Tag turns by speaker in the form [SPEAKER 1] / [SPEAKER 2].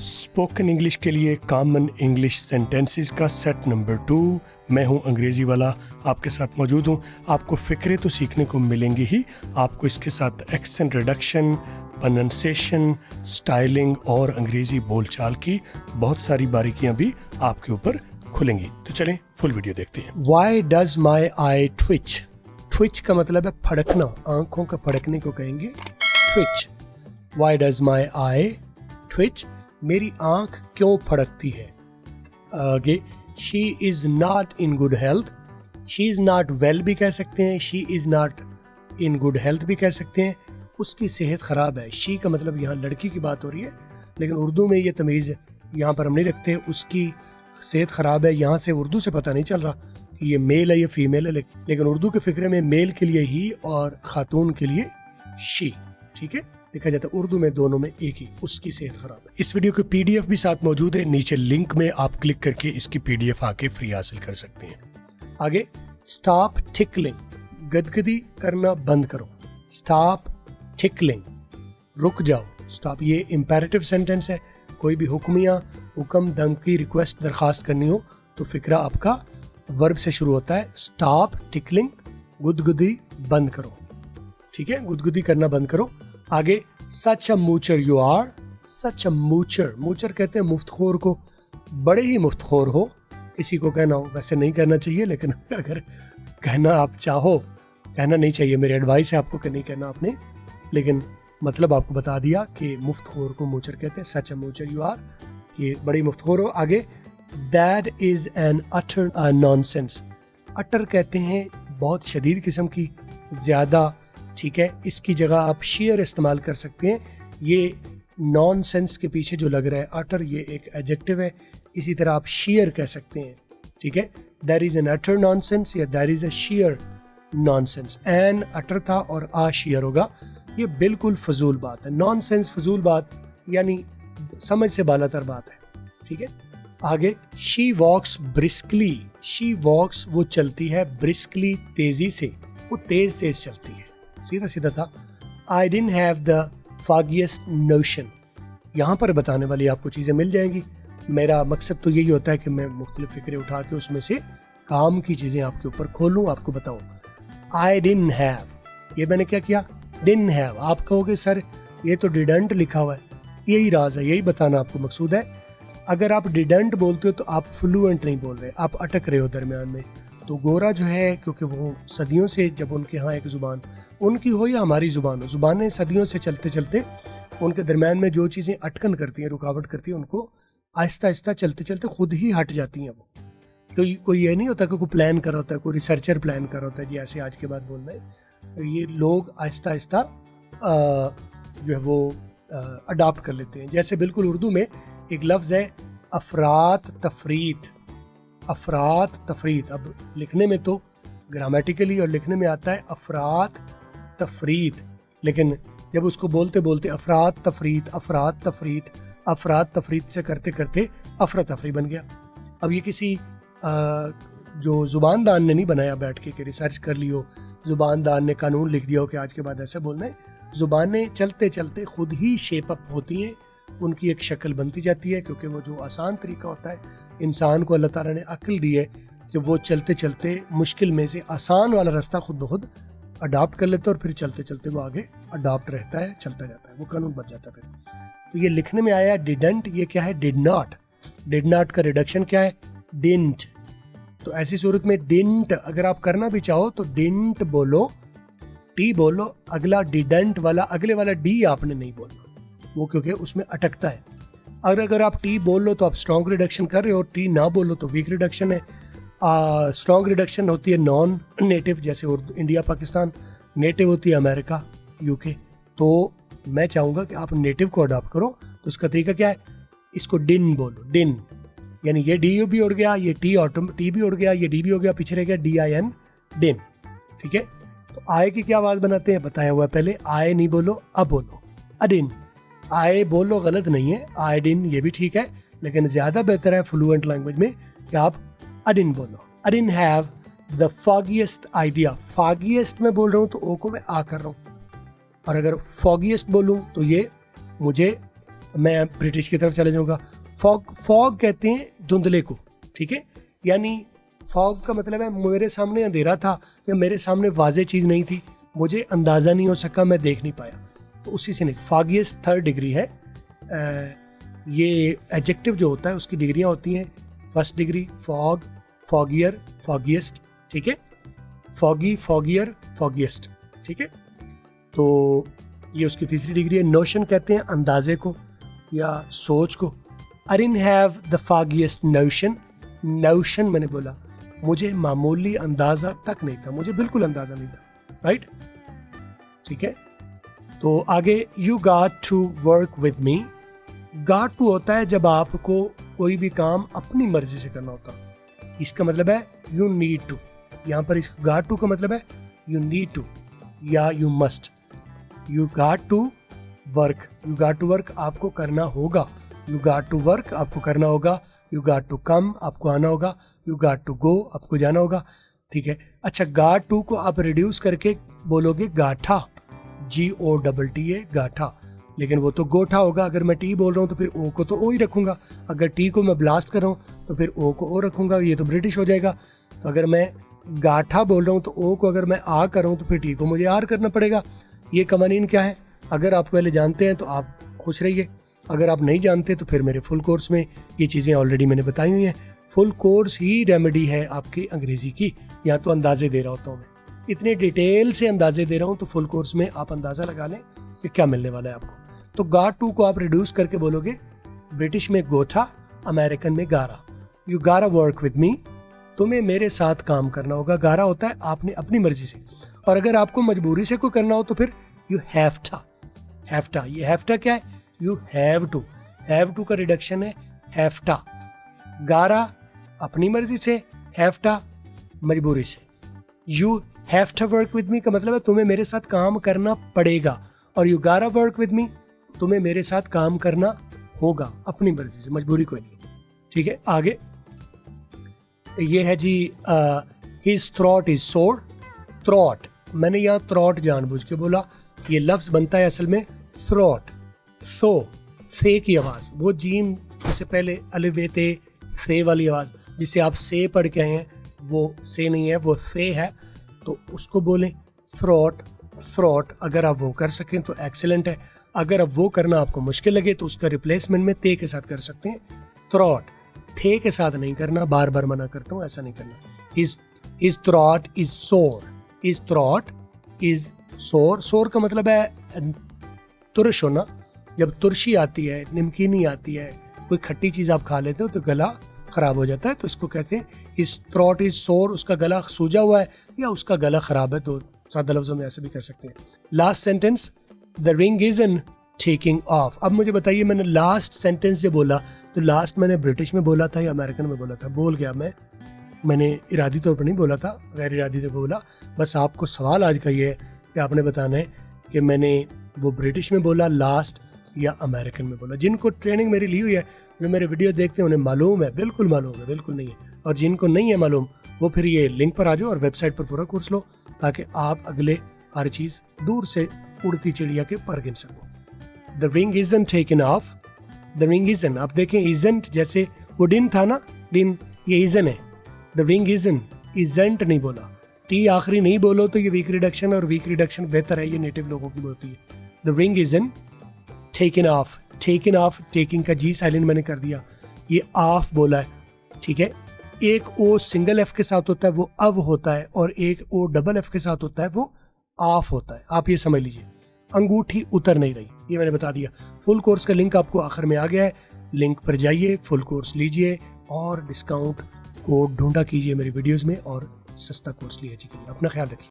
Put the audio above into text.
[SPEAKER 1] Spoken English के लिए common English sentences का सेट नंबर 2। मैं हूं अंग्रेज़ी वाला, आपके साथ मौजूद हूं। आपको फ़िक्रें तो सीखने को मिलेंगी ही, आपको इसके साथ एक्सेंट रिडक्शन, प्रोनंसिएशन, स्टाइलिंग और अंग्रेज़ी बोलचाल की बहुत सारी बारीकियां भी आपके ऊपर खुलेंगी। तो चलें फुल वीडियो देखते हैं। Why does my eye twitch? Twitch का मतलब है फड़कना, आंखों का फड़कने को कहेंगे twitch। Why does my eye twitch? मेरी आंख क्यों फड़कती है। आगे she is not in good health, she is not well भी कह सकते हैं, she is not in good health भी कह सकते हैं। उसकी सेहत ख़राब है। she का मतलब यहाँ लड़की की बात हो रही है, लेकिन उर्दू में ये तमीज़ यहाँ पर हम नहीं रखते। उसकी सेहत ख़राब है, यहाँ से उर्दू से पता नहीं चल रहा कि ये मेल है या फीमेल है, लेकिन उर्दू के फ़िक्रे में मेल के लिए ही और ख़ातून के लिए she। ठीक है, लिखा जाता है उर्दू में, दोनों में एक ही, उसकी सेहत खराब है। इस वीडियो की पीडीएफ भी साथ मौजूद है, नीचे लिंक में आप क्लिक करके इसकी पीडीएफ आके फ्री हासिल कर सकते हैं। आगे स्टॉप टिकलिंग, गदगदी करना बंद करो। स्टॉप टिकलिंग, रुक जाओ। स्टॉप ये इंपेरेटिव सेंटेंस है। कोई भी हुक्म, धमकी, रिक्वेस्ट, दरखास्त करनी हो तो फिक्रा आपका वर्ब से शुरू होता है। स्टॉप टिकलिंग, गुदगुदी बंद करो। ठीक है, गुदगुदी करना बंद करो। आगे सच अ मूचर यू आर, सच अ मूचर, मूचर कहते हैं मुफ्तखोर को, बड़े ही मुफ्तखोर हो किसी को कहना हो। वैसे नहीं कहना चाहिए, लेकिन अगर कहना आप चाहो, कहना नहीं चाहिए, मेरी एडवाइस है आपको कि नहीं कहना आपने, लेकिन मतलब आपको बता दिया कि मुफ्तखोर को मूचर कहते हैं। सच अ मूचर यू आर, कि बड़ी मुफ्तखोर हो। आगे that is an utter nonsense, utter कहते हैं बहुत शदीद किस्म की, ज़्यादा। ठीक है, इसकी जगह आप शेयर इस्तेमाल कर सकते हैं। ये नॉनसेंस के पीछे जो लग रहा है अटर, ये एक एडजेक्टिव है। इसी तरह आप शेयर कह सकते हैं। ठीक है, there is an utter nonsense या there is a sheer nonsense. An utter था और आ शेयर होगा। ये बिल्कुल फजूल बात है। नॉनसेंस फजूल बात यानी समझ से बालातर बात है। ठीक है, आगे she walks briskly, she walks वो चलती है, ब्रिस्कली तेजी से, वो तेज तेज चलती है। सीधा सीधा था। आई didn't have the foggiest notion, यहाँ पर बताने वाली आपको चीज़ें मिल जाएंगी। मेरा मकसद तो यही होता है कि मैं मुख्तलिफ फिक्रे उठा के उसमें से काम की चीज़ें आपके ऊपर खोलूँ, आपको बताऊँ। आई डिडंट हैव, ये मैंने क्या किया, डिडंट हैव। आप कहोगे सर ये तो डिडंट लिखा हुआ है। यही राज है, यही बताना आपको मकसूद है। अगर आप डिडंट बोलते हो तो आप फ्लुएंट नहीं बोल रहे, आप अटक रहे हो दरमियान में। तो गोरा जो है, क्योंकि वो सदियों से, जब उनके यहाँ एक ज़ुबान, उनकी हो या हमारी ज़ुबान हो, ज़ुबानें सदियों से चलते चलते उनके दरमियान में जो चीज़ें अटकन करती हैं, रुकावट करती हैं, उनको आहिस्ता आहिस्ता चलते चलते खुद ही हट जाती हैं। वो कोई ये नहीं होता कि कोई प्लान कर होता है, कोई रिसर्चर प्लान कर होता है जी ऐसे आज के बाद बोलना है। तो ये लोग आहिस्ता आहिस्ता जो है वो अडॉप्ट कर लेते हैं। जैसे बिल्कुल उर्दू में एक लफ्ज़ है अफरात तफरीत, अफरात तफरीत। अब लिखने में तो ग्रामेटिकली और लिखने में आता है अफरात तफरीत, लेकिन जब उसको बोलते बोलते अफरात तफरीत, अफरात तफरीत, अफरात तफरीत से करते करते अफरा तफरी बन गया। अब ये किसी जो ज़ुबानदान ने नहीं बनाया बैठ के कि रिसर्च कर लियो, ज़ुबानदान ने कानून लिख दिया हो कि आज के बाद ऐसे बोलना है। ज़ुबानें चलते चलते खुद ही शेप अप होती हैं, उनकी एक शक्ल बनती जाती है, क्योंकि वो जो आसान तरीका होता है, इंसान को अल्लाह ताला ने अक्ल दी है कि वो चलते चलते मुश्किल में से आसान वाला रास्ता खुद ब खुद अडॉप्ट कर लेता है, और फिर चलते चलते वो आगे अडॉप्ट रहता है, चलता जाता है, वो कानून बन जाता है। फिर तो ये लिखने में आया डिडंट, ये क्या है, डिड नॉट। डिड नॉट का रिडक्शन क्या है, डिडंट। तो ऐसी सूरत में डिडंट अगर आप करना भी चाहो तो डिडंट बोलो, टी बोलो, अगला डिडंट वाला, अगले वाला डी आपने नहीं बोलना, वो क्योंकि उसमें अटकता है। और अगर आप टी बोल लो तो आप स्ट्रॉन्ग रिडक्शन कर रहे हो, टी ना बोलो तो वीक रिडक्शन है। स्ट्रॉन्ग रिडक्शन होती है नॉन नेटिव, जैसे उर्दू इंडिया पाकिस्तान, नेटिव होती है अमेरिका यूके। तो मैं चाहूँगा कि आप नेटिव को अडॉप्ट करो। तो उसका तरीका क्या है, इसको डिन बोलो, डिन, यानी ये डी भी उड़ गया, ये टी भी उड़ गया, ये डी भी हो गया, पीछे रह गया DIN, डिन। ठीक है, तो आय की क्या आवाज़ बनाते हैं बताया हुआ है पहले। आय नहीं बोलो, अब बोलो अडिन। आय बोलो गलत नहीं है, आयडिन ये भी ठीक है, लेकिन ज़्यादा बेहतर है फ्लुएंट लैंग्वेज में कि आप अडिन बोलो। I didn't have the foggiest idea, foggiest में बोल रहा हूँ तो ओ को मैं आ कर रहा हूँ, और अगर फॉगिएस्ट बोलूँ तो ये मुझे मैं ब्रिटिश की तरफ चले जाऊँगा। फॉग कहते हैं धुंधले को, ठीक है, यानी फॉग का मतलब है मेरे सामने अंधेरा था या मेरे सामने वाज़ेह चीज़ नहीं थी, मुझे अंदाज़ा नहीं हो सका, मैं देख नहीं पाया, तो उसी से नहीं। फॉगियस्ट थर्ड डिग्री है। ये एडजेक्टिव जो होता है उसकी डिग्रियाँ होती हैं, फर्स्ट डिग्री फॉग, फॉगियर, फॉगियस्ट, ठीक है, फॉगी, फॉगियर, फॉगियस्ट, ठीक है। तो ये उसकी तीसरी डिग्री है। नोशन कहते हैं अंदाजे को या सोच को। I didn't have the foggiest notion, notion मैंने बोला, मुझे मामूली अंदाज़ा तक नहीं था, मुझे बिल्कुल अंदाज़ा नहीं था, राइट, ठीक है। तो आगे, you got to work with me. Got to होता है जब आपको कोई भी काम अपनी मर्जी से करना होता, इसका मतलब है यू नीड टू। यहाँ पर इस गॉट टू का मतलब है यू नीड टू या you must. You got to work, you got to work आपको करना होगा, यू गॉट टू वर्क आपको करना होगा, यू गॉट टू कम आपको आना होगा, यू गॉट टू गो आपको जाना होगा, ठीक है। अच्छा, गॉट टू को आप रिड्यूस करके बोलोगे गाठा, GOTTA, गाठा, लेकिन वो तो गोठा होगा। अगर मैं टी बोल रहा हूँ तो फिर ओ को तो ओ ही रखूँगा, अगर टी को मैं ब्लास्ट कर रहा हूँ तो फिर ओ को ओ रखूँगा, ये तो ब्रिटिश हो जाएगा। तो अगर मैं गाठा बोल रहा हूँ तो ओ को अगर मैं आ कर रहा हूँ तो फिर टी को मुझे आर करना पड़ेगा। ये कवानीन क्या है, अगर आप पहले जानते हैं तो आप खुश रहिए, अगर आप नहीं जानते तो फिर मेरे फुल कोर्स में ये चीज़ें ऑलरेडी मैंने बताई हुई हैं। फुल कोर्स ही रेमेडी है आपकी अंग्रेज़ी की, या तो अंदाजे दे रहा होता हूँ मैं, इतने डिटेल से अंदाजे दे रहा हूँ, तो फुल कोर्स में आप अंदाज़ा लगा लें कि क्या मिलने वाला है आपको। तो गॉट टू को आप रिड्यूस करके बोलोगे, ब्रिटिश में गोठा, अमेरिकन में गारा। यू गारा वर्क विद मी, तुम्हें मेरे साथ काम करना होगा। गारा होता है आपने अपनी मर्जी से, और अगर आपको मजबूरी से कोई करना हो तो फिर यू हैव टू। हैव, ये हैव टू क्या है, you have to, have to का रिडक्शन है हैफ्टा। गारा अपनी मर्जी से, हैफ्टा मजबूरी से। You have to work with me का मतलब है तुम्हें मेरे साथ काम करना पड़ेगा, और यू गारा वर्क विद मी तुम्हें मेरे साथ काम करना होगा अपनी मर्जी से, मजबूरी कोई नहीं, ठीक है। आगे ये है जी, हिज थ्रॉट इज सोर। थ्रॉट, मैंने यहाँ थ्रॉट जानबूझ के बोला, ये लफ्ज बनता है असल में थ्रॉट, सो से की आवाज़, वो जीम जैसे पहले अलिफ बे ते से वाली आवाज़ जिसे आप से पढ़ के आए हैं, वो से नहीं है, वो से है, तो उसको बोलें थ्रॉट। थ्रॉट अगर आप वो कर सकें तो एक्सेलेंट है, अगर अब वो करना आपको मुश्किल लगे तो उसका रिप्लेसमेंट में ते के साथ कर सकते हैं, थ्रॉट। थे के साथ नहीं करना, बार बार मना करता हूँ, ऐसा नहीं करना। His throat is sore, his throat is sore। सोर का मतलब है तुरश होना, जब तुरशी आती है, नमकीनी आती है, कोई खट्टी चीज़ आप खा लेते हो तो गला ख़राब हो जाता है, तो इसको कहते हैं his throat is sore, उसका गला सूजा हुआ है या उसका गला ख़राब है, तो सादा लफ्ज़ों में ऐसे भी कर सकते हैं। Last sentence, the ring isn't taking off। अब मुझे बताइए, मैंने लास्ट सेंटेंस जो बोला तो लास्ट मैंने ब्रिटिश में बोला था या अमेरिकन में बोला था? बोल गया मैंने इरादी तौर पर नहीं बोला था, गैर इरादी तौर पर बोला। बस आपको सवाल आज का ये है कि आपने बताना है कि मैंने वो ब्रिटिश में बोला लास्ट या अमेरिकन में बोला। जिनको ट्रेनिंग मेरी ली हुई है, जो मेरे वीडियो देखते हैं, उन्हें मालूम है, बिल्कुल मालूम है, बिल्कुल नहीं है। और जिनको नहीं है मालूम, वो फिर ये लिंक पर आ जाओ और वेबसाइट पर पूरा कोर्स लो, ताकि आप अगले हर चीज़ दूर से उड़ती चिड़िया के पर गिन सको। The ring isn't taken off, the ring isn't, आप देखें isn't जैसे वो डिन था ना, डिन, ये isn't है। द रिंग isn't नहीं बोला, टी आखिरी नहीं बोलो तो ये वीक रिडक्शन, और वीक रिडक्शन बेहतर है, ये नेटिव लोगों की बोलती है। The ring isn't taken off, taken off, taking का जी साइलेंट मैंने कर दिया, ये ऑफ बोला है, ठीक है। एक ओ सिंगल एफ के साथ होता है वो अव होता है, और एक ओ डबल एफ के साथ होता है वो ऑफ होता है, आप ये समझ लीजिए। अंगूठी उतर नहीं रही, ये मैंने बता दिया। फुल कोर्स का लिंक आपको आखिर में आ गया है, लिंक पर जाइए, फुल कोर्स लीजिए और डिस्काउंट कोड ढूंढा कीजिए मेरी वीडियोस में, और सस्ता कोर्स लिया कीजिए। अपना ख्याल रखिए।